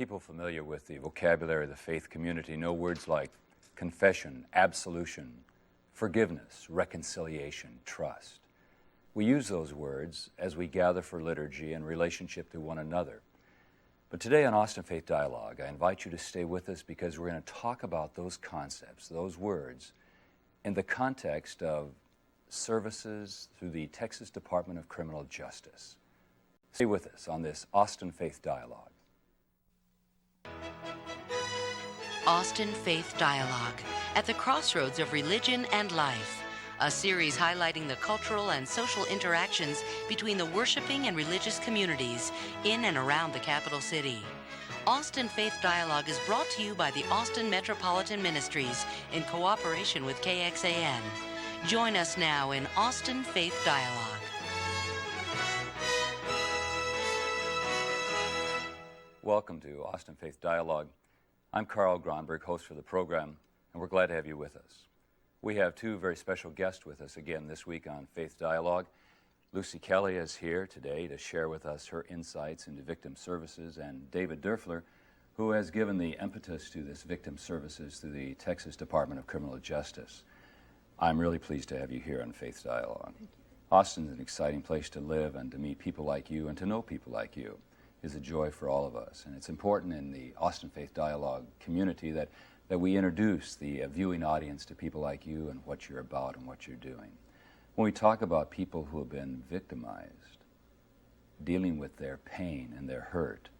People familiar with the vocabulary of the faith community know words like confession, absolution, forgiveness, reconciliation, trust. We use those words as we gather for liturgy and relationship to one another. But today on Austin Faith Dialogue, I invite you to stay with us because we're going to talk about those concepts, those words, in the context of services through the Texas Department of Criminal Justice. Stay with us on this Austin Faith Dialogue. Austin Faith Dialogue, at the crossroads of religion and life. A series highlighting the cultural and social interactions between the worshiping and religious communities in and around the capital city. Austin Faith Dialogue is brought to you by the Austin Metropolitan Ministries in cooperation with KXAN. Join us now in Austin Faith Dialogue. Welcome to Austin Faith Dialogue. I'm Carl Gronberg, host for the program, and we're glad to have you with us. We have two very special guests with us again this week on Faith Dialogue. Lucy Kelly is here today to share with us her insights into victim services, and David Dörfler, who has given the impetus to this victim services through the Texas Department of Criminal Justice. I'm really pleased to have you here on Faith Dialogue. Austin's an exciting place to live, and to meet people like you and to know people like you is a joy for all of us. And it's important in the Austin Faith Dialogue community that we introduce the viewing audience to people like you and what you're about and what you're doing. When we talk about people who have been victimized, dealing with their pain and their hurt,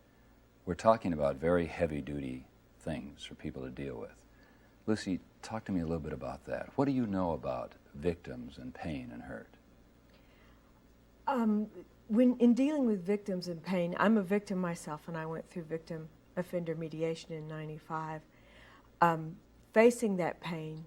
we're talking about very heavy-duty things for people to deal with. Lucy, talk to me a little bit about that. What do you know about victims and pain and hurt? When in dealing with victims and pain, I'm a victim myself, and I went through victim offender mediation in '95. Facing that pain,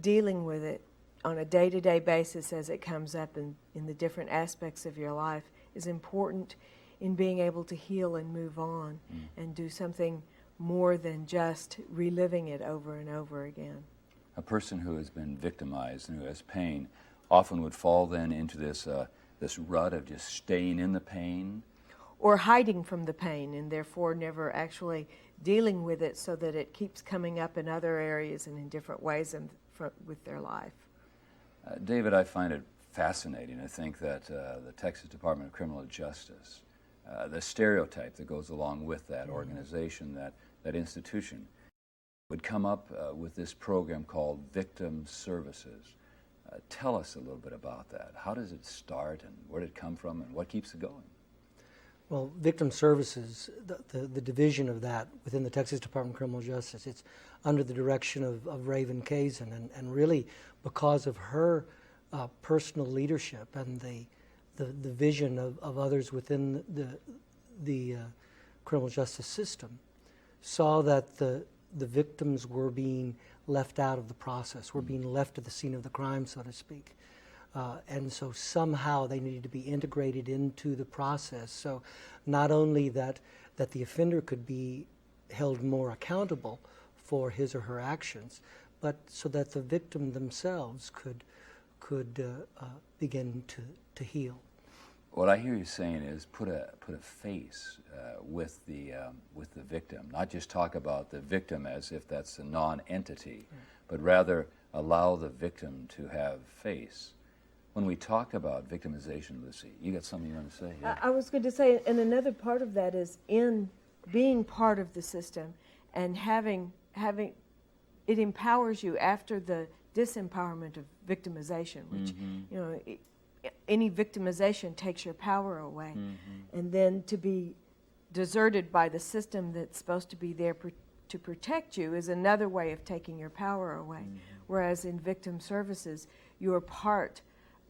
dealing with it on a day-to-day basis as it comes up in the different aspects of your life is important in being able to heal and move on and do something more than just reliving it over and over again. A person who has been victimized and who has pain often would fall then into this rut of just staying in the pain. Or hiding from the pain and therefore never actually dealing with it so that it keeps coming up in other areas and in different ways with their life. David, I find it fascinating. I think that the Texas Department of Criminal Justice, the stereotype that goes along with that organization, that institution, would come up with this program called Victim Services. Tell us a little bit about that. How does it start, and where did it come from, and what keeps it going? Well, Victim Services, the division of that within the Texas Department of Criminal Justice, it's under the direction of Raven Kazin, and really because of her personal leadership and the vision of others within the criminal justice system, saw that the victims were being left out of the process, were being left at the scene of the crime, so to speak. And so somehow they needed to be integrated into the process. So not only that the offender could be held more accountable for his or her actions, but so that the victim themselves could begin to heal. What I hear you saying is put a face with the victim, not just talk about the victim as if that's a non-entity, but rather allow the victim to have face. When we talk about victimization, Lucy, you got something you want to say? Yeah. I was going to say, and another part of that is in being part of the system and having it empowers you after the disempowerment of victimization, which any victimization takes your power away, and then to be deserted by the system that's supposed to be there to protect you is another way of taking your power away. Whereas in victim services, you're part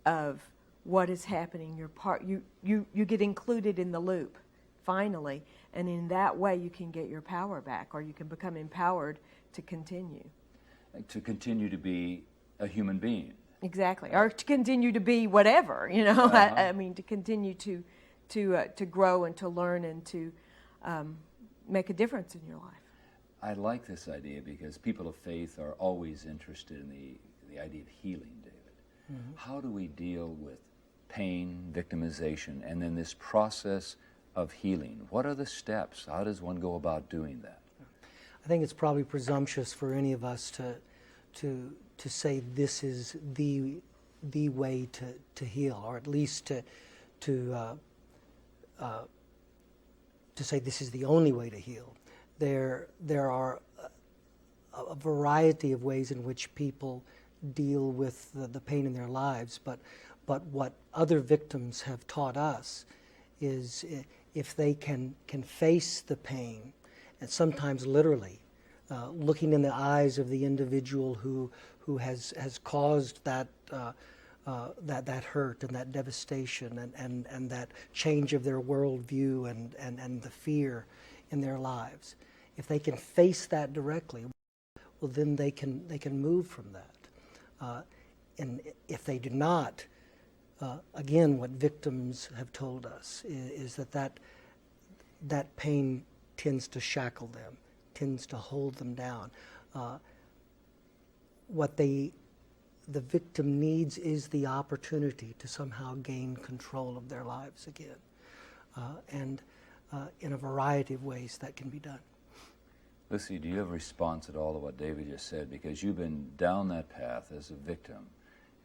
of what is happening. You're part. You get included in the loop, finally, and in that way you can get your power back, or you can become empowered to continue. To continue to be a human being. Exactly, or to continue to be whatever, you know. I mean, to continue to grow and to learn and to make a difference in your life. I like this idea because people of faith are always interested in the idea of healing, David. How do we deal with pain, victimization, and then this process of healing? What are the steps? How does one go about doing that? I think it's probably presumptuous for any of us to say this is the way to heal, or at least to say this is the only way to heal. There are a variety of ways in which people deal with the pain in their lives, but what other victims have taught us is if they can face the pain, and sometimes literally, looking in the eyes of the individual who has caused that hurt and that devastation and that change of their worldview and the fear in their lives. If they can face that directly, well, then they can move from that. And if they do not, again, what victims have told us is that pain tends to shackle them, tends to hold them down. What the victim needs is the opportunity to somehow gain control of their lives again. And in a variety of ways that can be done. Lucy, do you have a response at all to what David just said? Because you've been down that path as a victim.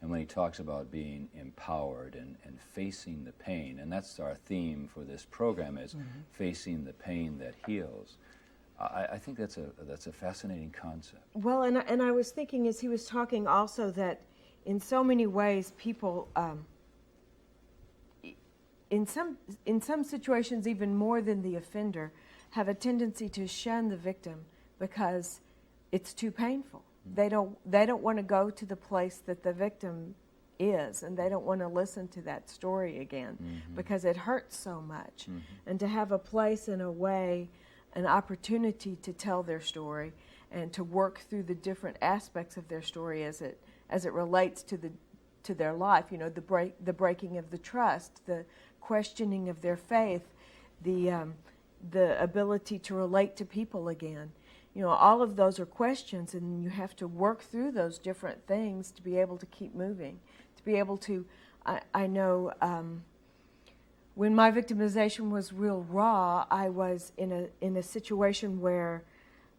And when he talks about being empowered and facing the pain, and that's our theme for this program, is facing the pain that heals. I think that's a fascinating concept. Well, and I was thinking as he was talking also that in so many ways people, in some situations even more than the offender, have a tendency to shun the victim because it's too painful. They don't want to go to the place that the victim is, and they don't want to listen to that story again because it hurts so much. And to have a place and a way, an opportunity to tell their story and to work through the different aspects of their story as it relates to their life. You know, the breaking of the trust, the questioning of their faith, the ability to relate to people again. You know, all of those are questions, and you have to work through those different things to be able to keep moving, to be able to, I know when my victimization was real raw, I was in a situation where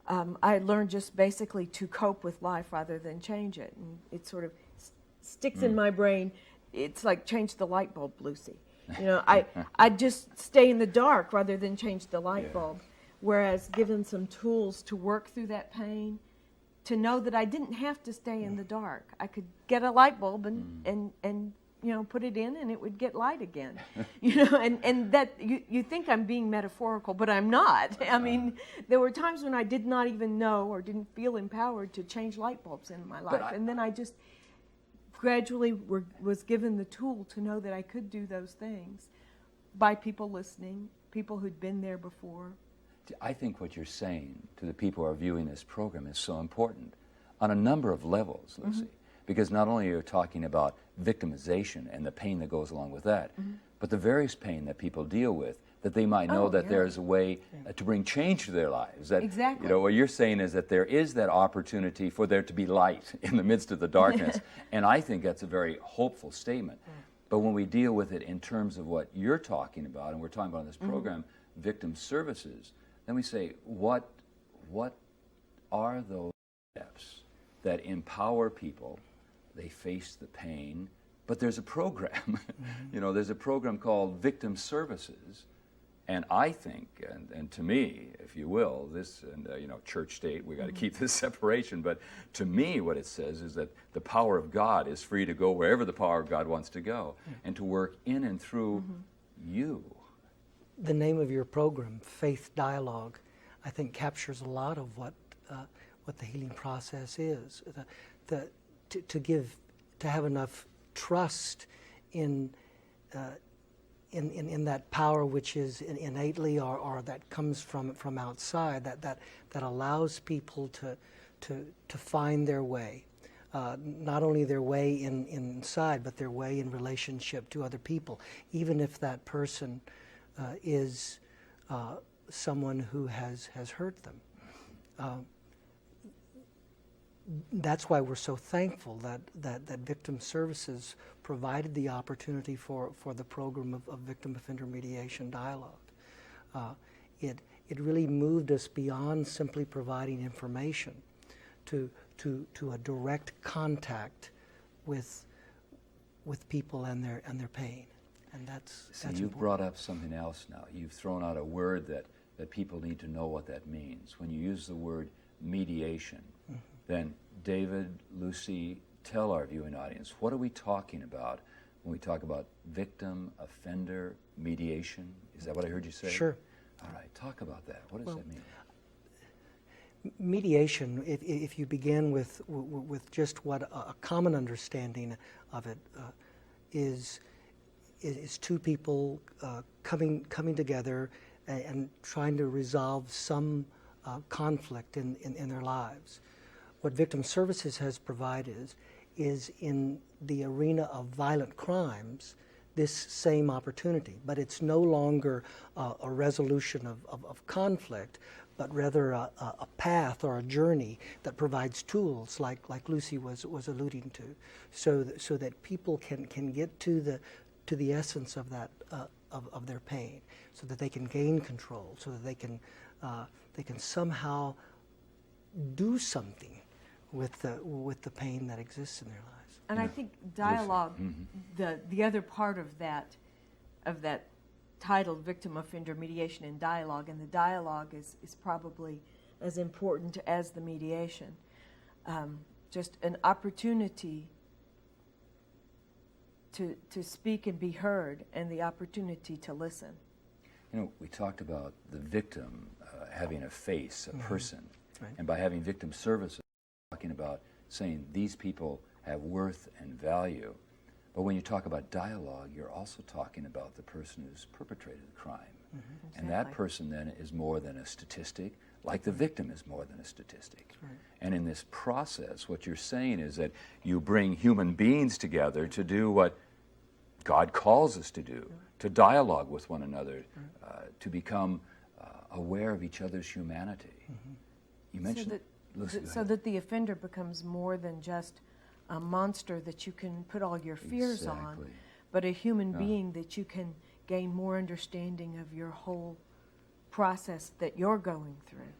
I had learned just basically to cope with life rather than change it. And it sort of sticks in my brain. It's like change the light bulb, Lucy. You know, I'd just stay in the dark rather than change the light bulb. Whereas given some tools to work through that pain, to know that I didn't have to stay in the dark. I could get a light bulb and you know, put it in and it would get light again. You know, and that you think I'm being metaphorical, but I'm not. I mean, there were times when I did not even know or didn't feel empowered to change light bulbs in my life. And then I just gradually was given the tool to know that I could do those things by people listening, people who'd been there before. I think what you're saying to the people who are viewing this program is so important on a number of levels, Lucy, because not only are you talking about victimization and the pain that goes along with that, but the various pain that people deal with, that they might know that there's a way to bring change to their lives. That, exactly. You know, what you're saying is that there is that opportunity for there to be light in the midst of the darkness, and I think that's a very hopeful statement. But when we deal with it in terms of what you're talking about, and we're talking about in this program, victim services, then we say, what are those steps that empower people? They face the pain, but there's a program. You know, there's a program called Victim Services, and I think, and to me, if you will, this, and you know, church state, we got to keep this separation, but to me what it says is that the power of God is free to go wherever the power of God wants to go, and to work in and through you. The name of your program, Faith Dialogue, I think captures a lot of what the healing process is. To have enough trust in that power which is innately or that comes from outside, that allows people to find their way, not only their way inside, but their way in relationship to other people, even if that person is someone who has hurt them. That's why we're so thankful that Victim Services provided the opportunity for the program of Victim Offender Mediation Dialogue. It really moved us beyond simply providing information to a direct contact with people and their pain, and that's See, that's you've important. brought up something else now. You've thrown out a word that people need to know what that means. When you use the word mediation, then David, Lucy, tell our viewing audience, what are we talking about when we talk about victim-offender mediation? Is that what I heard you say? Sure. All right, talk about that. What does that mean? Mediation, if you begin with just what a common understanding of it is two people coming together and trying to resolve some conflict in their lives. What Victim Services has provided is in the arena of violent crimes, this same opportunity, but it's no longer a resolution of conflict, but rather a path or a journey that provides tools, like Lucy was alluding to, so that people can get to the essence of that of their pain, so that they can gain control, so that they can somehow do something with the pain that exists in their lives. And I think dialogue, the other part of that titled Victim Offender Mediation and Dialogue, and the dialogue is probably as important as the mediation. Just an opportunity to speak and be heard, and the opportunity to listen. You know, we talked about the victim having a face, a person, Right. and by having victim services, talking about saying these people have worth and value. But when you talk about dialogue, you're also talking about the person who's perpetrated the crime. And that Exactly. person then is more than a statistic, like the victim is more than a statistic. Right. And in this process, what you're saying is that you bring human beings together to do what God calls us to do, to dialogue with one another, to become aware of each other's humanity. You mentioned... Lucy, go So ahead. that the offender becomes more than just a monster that you can put all your fears on, Exactly. but a human being that you can gain more understanding of your whole process that you're going through.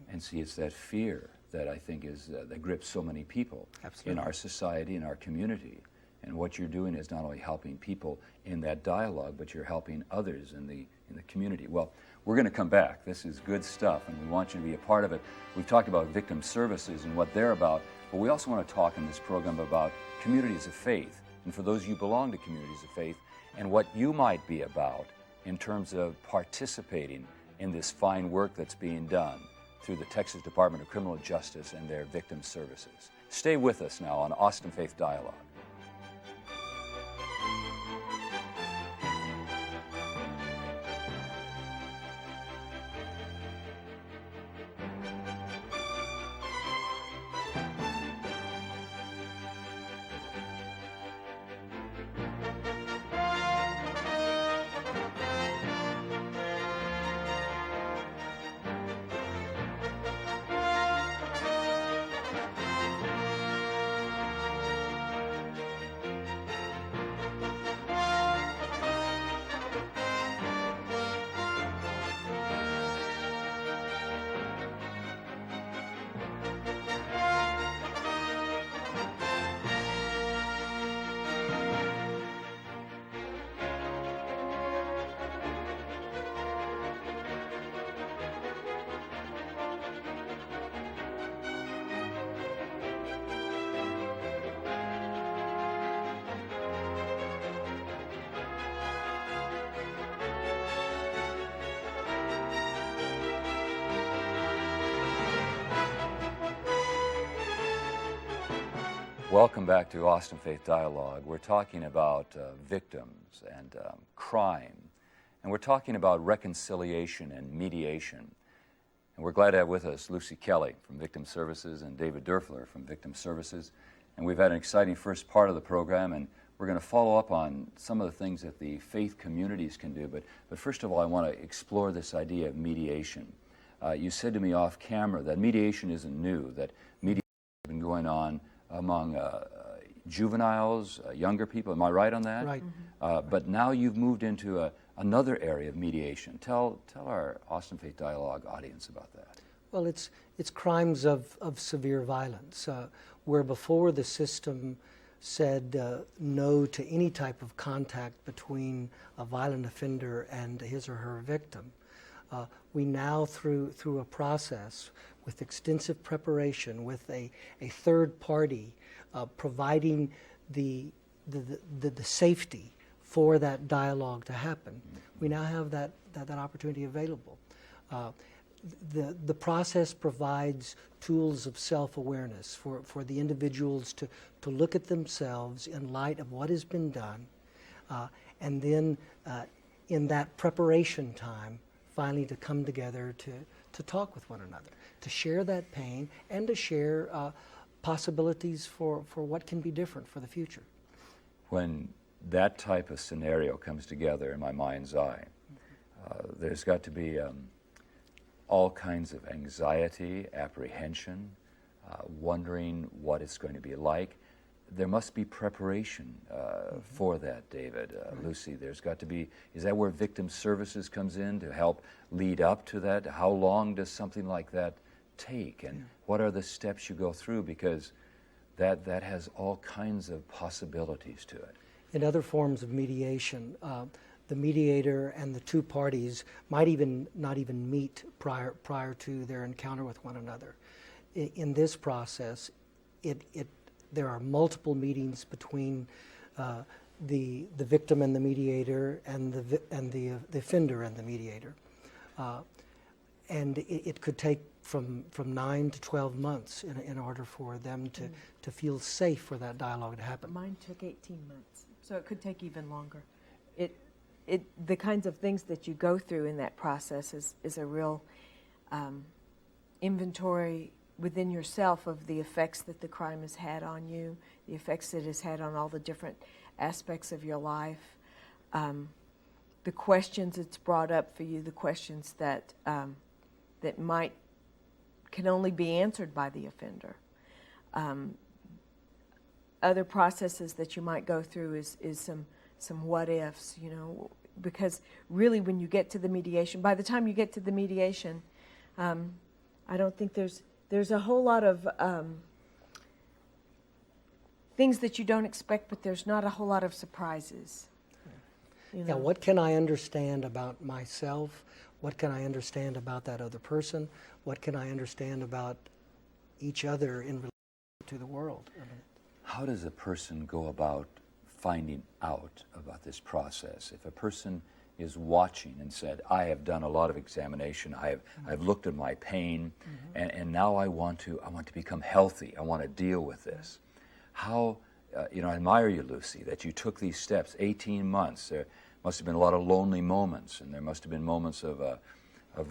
And see, it's that fear that I think is that grips so many people in our society, in our community. And what you're doing is not only helping people in that dialogue, but you're helping others in the community. Well, we're going to come back. This is good stuff, and we want you to be a part of it. We've talked about victim services and what they're about, but we also want to talk in this program about communities of faith, and for those of you who belong to communities of faith, and what you might be about in terms of participating in this fine work that's being done through the Texas Department of Criminal Justice and their victim services. Stay with us now on Austin Faith Dialogue. Welcome back to Austin Faith Dialogue. We're talking about victims and crime, and we're talking about reconciliation and mediation. And we're glad to have with us Lucy Kelly from Victim Services and David Dörfler from Victim Services. And we've had an exciting first part of the program, and we're going to follow up on some of the things that the faith communities can do. But first of all, I want to explore this idea of mediation. You said to me off camera that mediation isn't new, that mediation has been going on among juveniles, younger people. Am I right on that? Right. But now you've moved into another area of mediation. Tell our Austin Faith Dialogue audience about that. Well, it's crimes of severe violence, where before the system said no to any type of contact between a violent offender and his or her victim. We now, through a process with extensive preparation, with a third party providing the safety for that dialogue to happen, we now have that opportunity available. The process provides tools of self-awareness for the individuals to look at themselves in light of what has been done, and then in that preparation time, finally to come together to talk with one another, to share that pain, and to share possibilities for what can be different for the future. When that type of scenario comes together in my mind's eye, there's got to be all kinds of anxiety, apprehension, wondering what it's going to be like. There must be preparation for that, David. Lucy, there's got to be, is that where victim services comes in to help lead up to that? How long does something like that take? And what are the steps you go through? Because that has all kinds of possibilities to it. In other forms of mediation, the mediator and the two parties might not even meet prior to their encounter with one another. In this process, there are multiple meetings between the victim and the mediator, and the offender and the mediator, and it could take from 9 to 12 months in order for them to feel safe for that dialogue to happen. Mine took 18 months, so it could take even longer. The kinds of things that you go through in that process is a real inventory within yourself of the effects that the crime has had on you, the effects it has had on all the different aspects of your life, the questions it's brought up for you, the questions that can only be answered by the offender. Other processes that you might go through is some what ifs, because really when you get to the mediation, by the time you get to the mediation, I don't think there's a whole lot of things that you don't expect, but there's not a whole lot of surprises. Yeah, what can I understand about myself? What can I understand about that other person? What can I understand about each other in relation to the world? How does a person go about finding out about this process? If a person is watching and said, I have done a lot of examination, I've looked at my pain, and now I want to become healthy, I want to deal with this. How, I admire you, Lucy, that you took these steps, 18 months. There must have been a lot of lonely moments, and there must have been moments of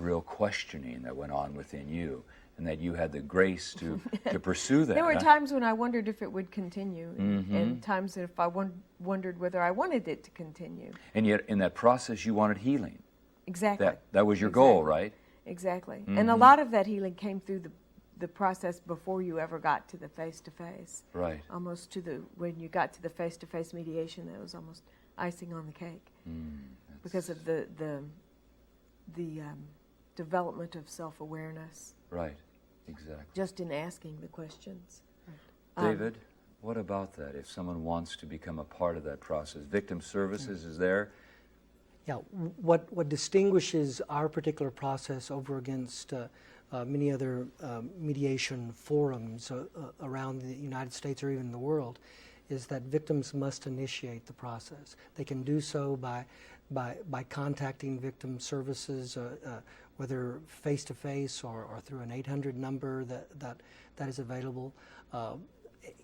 real questioning that went on within you, and that you had the grace to pursue that. There were times when I wondered if it would continue, and times that if I wondered whether I wanted it to continue. And yet, in that process, you wanted healing. Exactly. That was your goal, right? Exactly. And a lot of that healing came through the process before you ever got to the face-to-face. Right. Almost when you got to the face-to-face mediation, that was almost icing on the cake. Because of the development of self-awareness. Right, exactly. Just in asking the questions. David, what about that? If someone wants to become a part of that process, victim services is there? Yeah, what distinguishes our particular process over against many other mediation forums around the United States or even the world is that victims must initiate the process. They can do so by contacting victim services, whether face-to-face or through an 800 number that is available.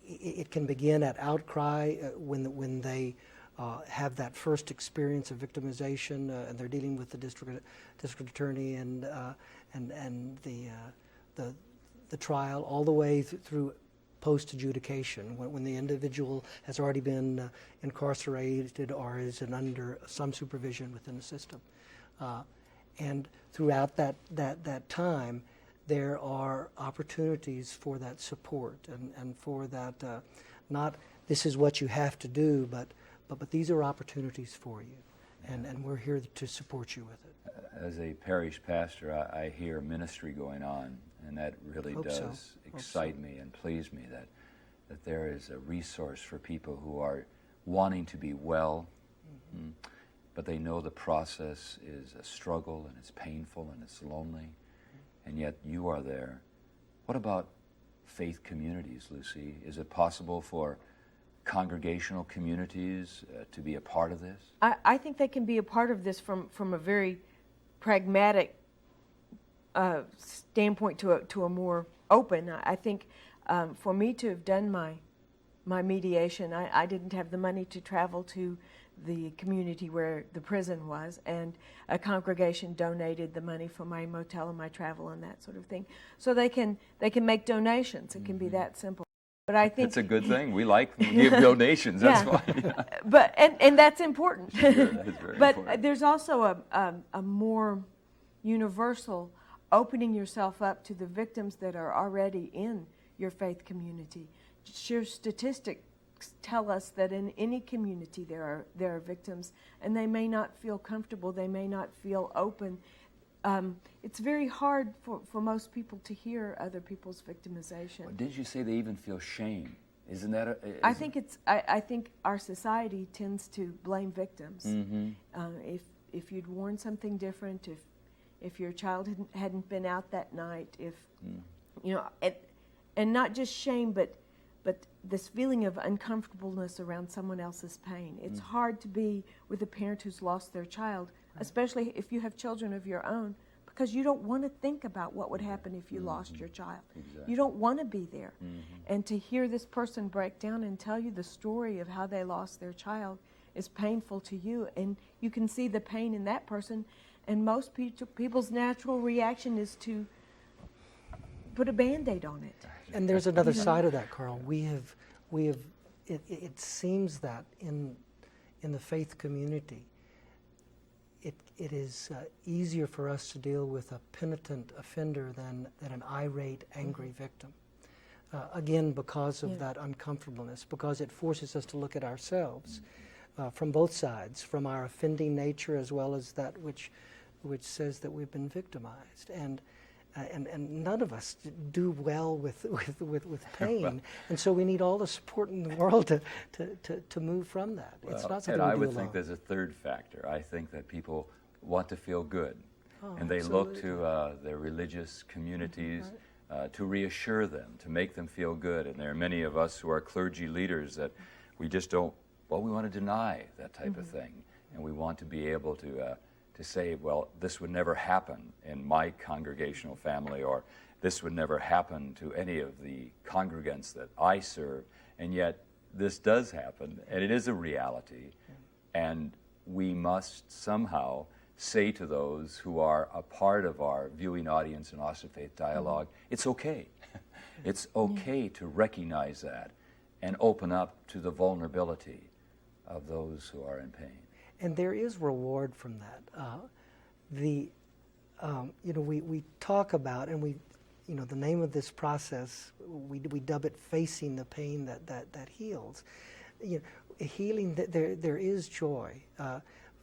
It can begin at outcry when they have that first experience of victimization and they're dealing with the district attorney and the trial, all the way through post-adjudication, when the individual has already been incarcerated or is under some supervision within the system. And throughout that time, there are opportunities for that support and for that, not this is what you have to do, but these are opportunities for you. and we're here to support you with it. As a parish pastor, I hear ministry going on, and that really Hope does so. excite me and please me that there is a resource for people who are wanting to be well, but they know the process is a struggle and it's painful and it's lonely, and yet you are there. What about faith communities, Lucy? Is it possible for congregational communities to be a part of this? I think they can be a part of this from a very pragmatic standpoint to a more open. I think for me to have done my mediation, I didn't have the money to travel to the community where the prison was, and a congregation donated the money for my motel and my travel and that sort of thing. So they can make donations. It can be that simple. But I think It's a good thing. We like to give donations. That's Yeah. fine. but and that's important. Sure, that's very but important. there's also a more universal opening yourself up to the victims that are already in your faith community. Sheer statistics tell us that in any community there are victims, and they may not feel comfortable, they may not feel open. It's very hard for most people to hear other people's victimization. Well, didn't you say they even feel shame? Isn't that I think our society tends to blame victims. Mm-hmm. If you'd worn something different, if your child hadn't been out that night, if you know, and not just shame, but this feeling of uncomfortableness around someone else's pain. It's hard to be with a parent who's lost their child, especially if you have children of your own, because you don't want to think about what would happen if you lost your child. Exactly. You don't want to be there. And to hear this person break down and tell you the story of how they lost their child is painful to you, and you can see the pain in that person, and most people's natural reaction is to put a Band-Aid on it. And there's another side of that, Carl. We have. It seems that in the faith community, it is easier for us to deal with a penitent offender than an irate, angry victim. Again, because of that uncomfortableness, because it forces us to look at ourselves from both sides, from our offending nature as well as that which says that we've been victimized. And none of us do well with pain, and so we need all the support in the world to move from that. It's not something and we I do would alone. think there's a third factor. I think that people want to feel good, and they absolutely. look to their religious communities to reassure them, to make them feel good. And there are many of us who are clergy leaders that we just don't. Well, we want to deny that type of thing, and we want to be able to say, well, this would never happen in my congregational family, or this would never happen to any of the congregants that I serve, and yet this does happen, and it is a reality, and we must somehow say to those who are a part of our viewing audience in Austin Faith Dialogue, it's okay. It's okay to recognize that and open up to the vulnerability of those who are in pain. And there is reward from that. We talk about, and the name of this process, we dub it facing the pain that heals. Healing, there is joy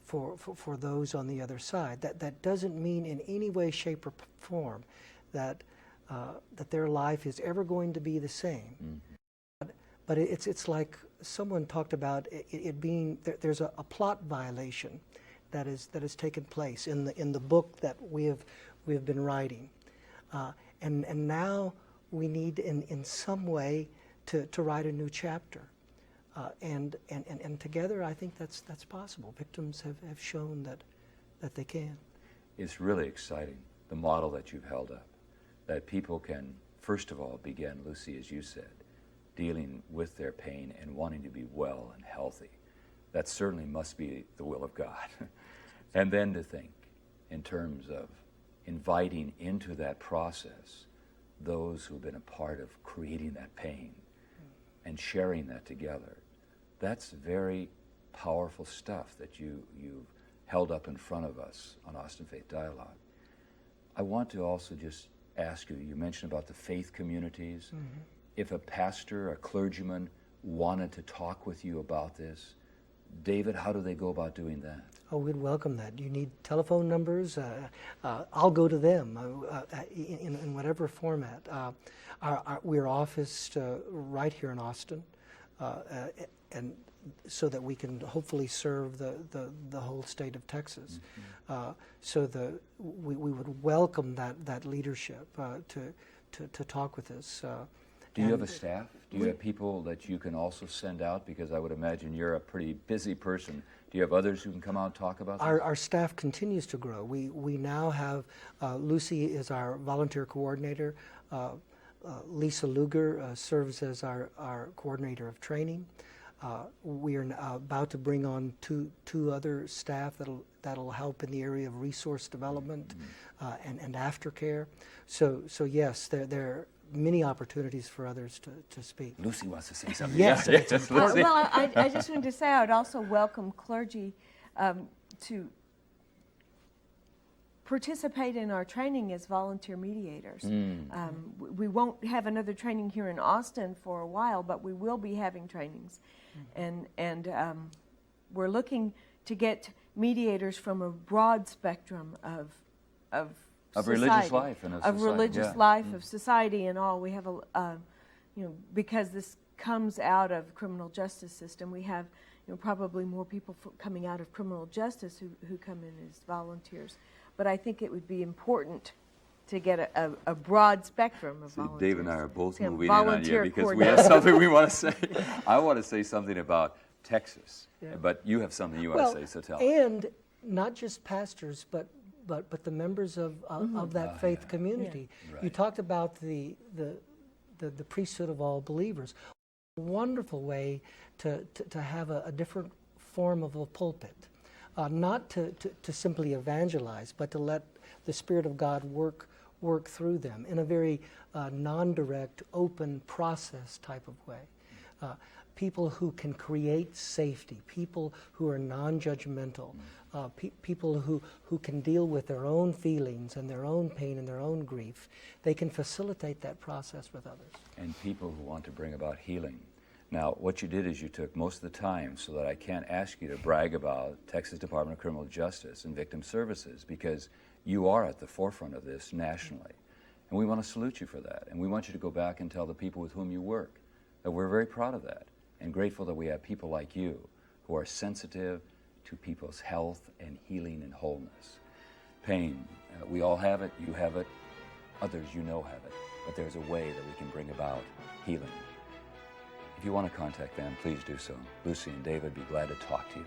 for those on the other side. That doesn't mean in any way, shape, or form that their life is ever going to be the same. But it's like someone talked about it being there's a plot violation that has taken place in the book that we have been writing, and now we need in some way to write a new chapter, and together I think that's possible. Victims have shown that they can. It's really exciting, the model that you've held up, that people can first of all begin, Lucy, as you said, dealing with their pain and wanting to be well and healthy. That certainly must be the will of God. And then to think in terms of inviting into that process those who've been a part of creating that pain and sharing that together. That's very powerful stuff that you've held up in front of us on Austin Faith Dialogue. I want to also just ask you, you mentioned about the faith communities. If a pastor, a clergyman wanted to talk with you about this, David, how do they go about doing that? Oh, we'd welcome that. You need telephone numbers? I'll go to them in whatever format. We're officed right here in Austin, and so that we can hopefully serve the whole state of Texas. We would welcome that leadership to talk with us. Do you have a staff? Do you have people that you can also send out? Because I would imagine you're a pretty busy person. Do you have others who can come out and talk about this? Our staff continues to grow. We now have, Lucy is our volunteer coordinator. Lisa Luger serves as our coordinator of training. We are about to bring on two other staff that'll help in the area of resource development and aftercare. So yes, there are many opportunities for others to speak. Lucy wants to say something. Yes. Yes, Lucy. Well, I just wanted to say I would also welcome clergy to participate in our training as volunteer mediators. We won't have another training here in Austin for a while, but we will be having trainings. And we're looking to get mediators from a broad spectrum of religious society, life and of society, religious yeah. life, of society and all. We have because this comes out of criminal justice system, we have probably more people coming out of criminal justice who come in as volunteers. But I think it would be important to get a broad spectrum of volunteers. Dave and I are both Yeah, moving in on you volunteer because we have something we want to say. I want to say something about Texas, but you have something you want to say, so tell us. And not just pastors, but the members of that faith community. Right. You talked about the priesthood of all believers. A wonderful way to have a different form of a pulpit. Not to simply evangelize, but to let the Spirit of God work through them in a very non-direct, open process type of way. People who can create safety, people who are non-judgmental, people who can deal with their own feelings and their own pain and their own grief. They can facilitate that process with others. And people who want to bring about healing. Now, what you did is you took most of the time so that I can't ask you to brag about Texas Department of Criminal Justice and Victim Services, because you are at the forefront of this nationally. And we want to salute you for that. And we want you to go back and tell the people with whom you work that we're very proud of that and grateful that we have people like you who are sensitive to people's health and healing and wholeness. Pain, we all have it, you have it, others you know have it, but there's a way that we can bring about healing. If you want to contact them, please do so. Lucy and David would be glad to talk to you.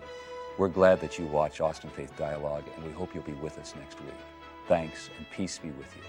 We're glad that you watch Austin Faith Dialogue, and we hope you'll be with us next week. Thanks, and peace be with you.